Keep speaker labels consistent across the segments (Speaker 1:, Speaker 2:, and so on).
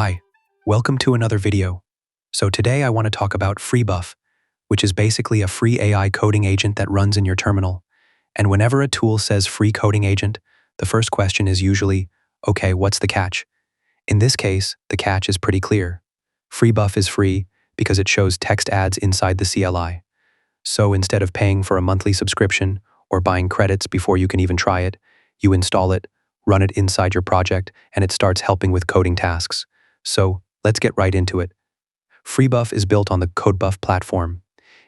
Speaker 1: Hi, welcome to another video. So today I want to talk about Freebuff, which is basically a free AI coding agent that runs in your terminal. And whenever a tool says free coding agent, the first question is usually, okay, what's the catch? In this case, the catch is pretty clear. Freebuff is free because it shows text ads inside the CLI. So instead of paying for a monthly subscription or buying credits before you can even try it, you install it, run it inside your project, and it starts helping with coding tasks. So let's get right into it. Freebuff is built on the Codebuff platform.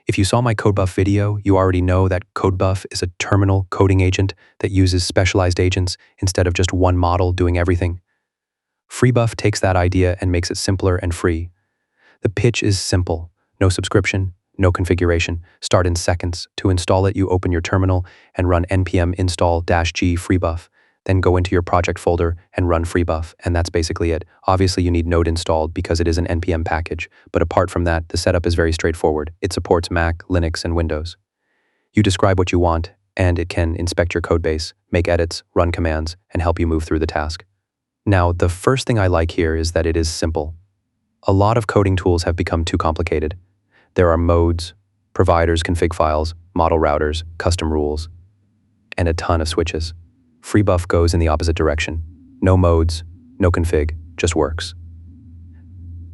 Speaker 1: If you saw my Codebuff video, you already know that Codebuff is a terminal coding agent that uses specialized agents instead of just one model doing everything. Freebuff takes that idea and makes it simpler and free. The pitch is simple: no subscription, no configuration, start in seconds. To install it, you open your terminal and run npm install-g freebuff, then go into your project folder and run Freebuff, and that's basically it. Obviously, you need Node installed because it is an npm package, but apart from that, the setup is very straightforward. It supports Mac, Linux, and Windows. You describe what you want, and it can inspect your codebase, make edits, run commands, and help you move through the task. Now, the first thing I like here is that it is simple. A lot of coding tools have become too complicated. There are modes, providers, config files, model routers, custom rules, and a ton of switches. Freebuff goes in the opposite direction. No modes, no config, just works.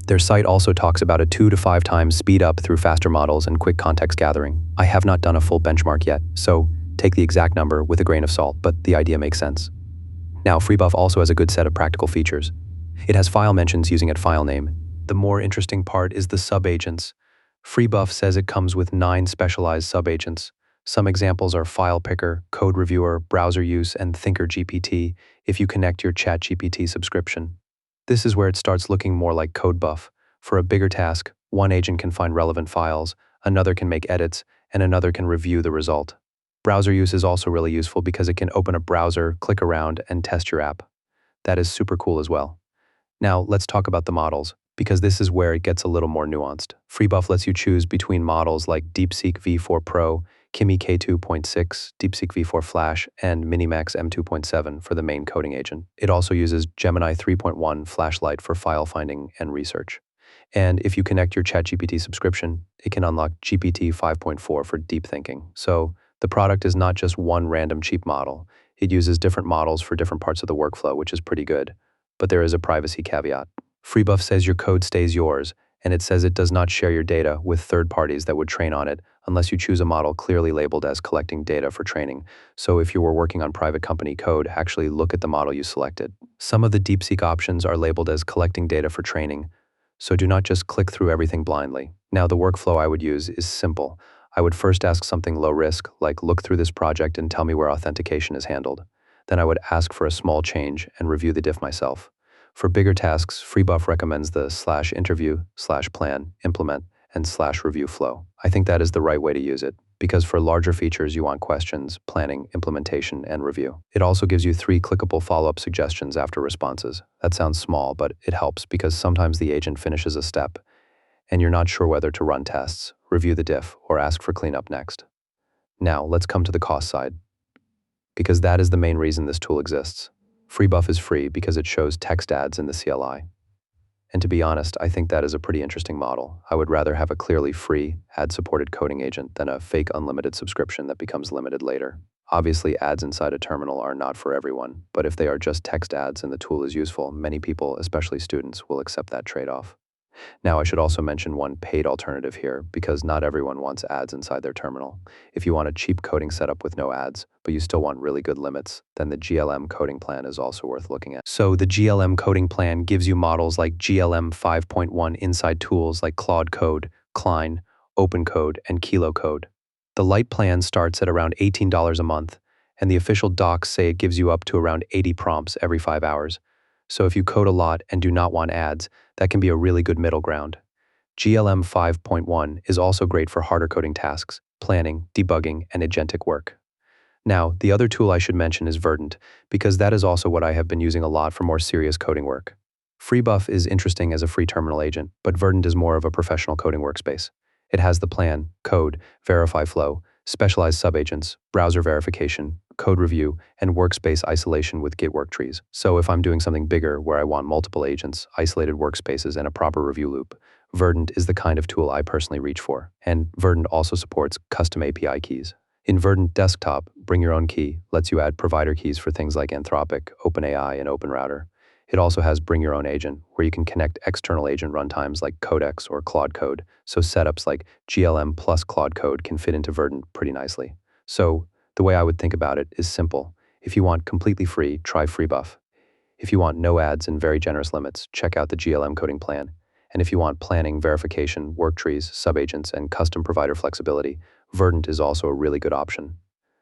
Speaker 1: Their site also talks about a 2 to 5 times speed up through faster models and quick context gathering. I have not done a full benchmark yet, so take the exact number with a grain of salt, but the idea makes sense. Now, Freebuff also has a good set of practical features. It has file mentions using its file name. The more interesting part is the subagents. Freebuff says it comes with 9 specialized subagents. Some examples are File Picker, Code Reviewer, Browser Use, and Thinker GPT if you connect your ChatGPT subscription. This is where it starts looking more like Codebuff. For a bigger task, one agent can find relevant files, another can make edits, and another can review the result. Browser Use is also really useful because it can open a browser, click around, and test your app. That is super cool as well. Now, let's talk about the models, because this is where it gets a little more nuanced. Freebuff lets you choose between models like DeepSeek V4 Pro, Kimi K2.6, DeepSeek V4 Flash, and Minimax M2.7 for the main coding agent. It also uses Gemini 3.1 Flashlight for file finding and research. And if you connect your ChatGPT subscription, it can unlock GPT 5.4 for deep thinking. So the product is not just one random cheap model. It uses different models for different parts of the workflow, which is pretty good. But there is a privacy caveat. Freebuff says your code stays yours, and it says it does not share your data with third parties that would train on it unless you choose a model clearly labeled as collecting data for training. So if you were working on private company code, actually look at the model you selected. Some of the DeepSeek options are labeled as collecting data for training, so do not just click through everything blindly. Now, the workflow I would use is simple. I would first ask something low risk, like look through this project and tell me where authentication is handled. Then I would ask for a small change and review the diff myself. For bigger tasks, Freebuff recommends the /interview, /plan, implement, and /review flow. I think that is the right way to use it, because for larger features you want questions, planning, implementation, and review. It also gives you 3 clickable follow-up suggestions after responses. That sounds small, but it helps because sometimes the agent finishes a step, and you're not sure whether to run tests, review the diff, or ask for cleanup next. Now, let's come to the cost side, because that is the main reason this tool exists. Freebuff is free because it shows text ads in the CLI. And to be honest, I think that is a pretty interesting model. I would rather have a clearly free, ad-supported coding agent than a fake unlimited subscription that becomes limited later. Obviously, ads inside a terminal are not for everyone, but if they are just text ads and the tool is useful, many people, especially students, will accept that trade-off. Now, I should also mention one paid alternative here, because not everyone wants ads inside their terminal. If you want a cheap coding setup with no ads, but you still want really good limits, then the GLM coding plan is also worth looking at. So the GLM coding plan gives you models like GLM 5.1 inside tools like Claude Code, Klein, OpenCode, and Kilo Code. The light plan starts at around $18 a month, and the official docs say it gives you up to around 80 prompts every 5 hours. So if you code a lot and do not want ads, that can be a really good middle ground. GLM 5.1 is also great for harder coding tasks, planning, debugging, and agentic work. Now, the other tool I should mention is Verdant, because that is also what I have been using a lot for more serious coding work. Freebuff is interesting as a free terminal agent, but Verdant is more of a professional coding workspace. It has the plan, code, verify flow, specialized subagents, browser verification, code review, and workspace isolation with Git work trees. So if I'm doing something bigger where I want multiple agents, isolated workspaces, and a proper review loop, Verdant is the kind of tool I personally reach for. And Verdant also supports custom API keys. In Verdant Desktop, Bring Your Own Key lets you add provider keys for things like Anthropic, OpenAI, and OpenRouter. It also has Bring Your Own Agent, where you can connect external agent runtimes like Codex or Claude Code, so setups like GLM plus Claude Code can fit into Verdant pretty nicely. So the way I would think about it is simple. If you want completely free, try Freebuff. If you want no ads and very generous limits, check out the GLM coding plan. And if you want planning, verification, work trees, subagents, and custom provider flexibility, Verdant is also a really good option.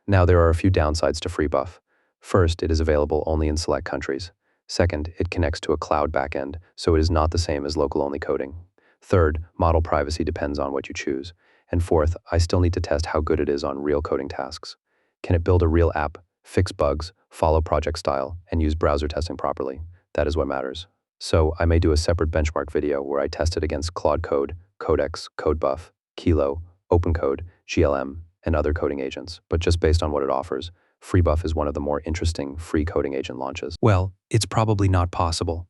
Speaker 1: Now, there are a few downsides to Freebuff. First, it is available only in select countries. Second, it connects to a cloud backend, so it is not the same as local-only coding. Third, model privacy depends on what you choose. And fourth, I still need to test how good it is on real coding tasks. Can it build a real app, fix bugs, follow project style, and use browser testing properly? That is what matters. So I may do a separate benchmark video where I test it against Claude Code, Codex, Codebuff, Kilo, OpenCode, GLM, and other coding agents. But just based on what it offers, Freebuff is one of the more interesting free coding agent launches. Well, it's probably not possible.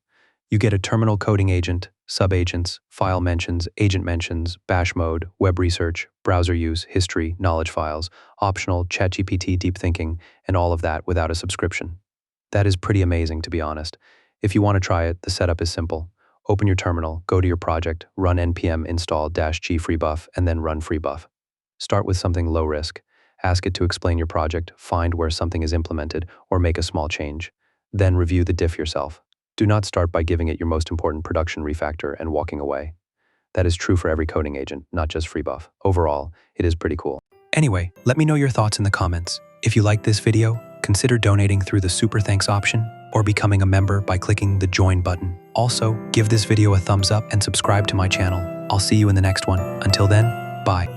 Speaker 1: You get a terminal coding agent, subagents, file mentions, agent mentions, bash mode, web research, browser use, history, knowledge files, optional, ChatGPT deep thinking, and all of that without a subscription. That is pretty amazing, to be honest. If you want to try it, the setup is simple. Open your terminal, go to your project, run npm install-g freebuff, and then run freebuff. Start with something low risk. Ask it to explain your project, find where something is implemented, or make a small change. Then review the diff yourself. Do not start by giving it your most important production refactor and walking away. That is true for every coding agent, not just Freebuff. Overall, it is pretty cool. Anyway, let me know your thoughts in the comments. If you liked this video, consider donating through the Super Thanks option or becoming a member by clicking the Join button. Also, give this video a thumbs up and subscribe to my channel. I'll see you in the next one. Until then, bye.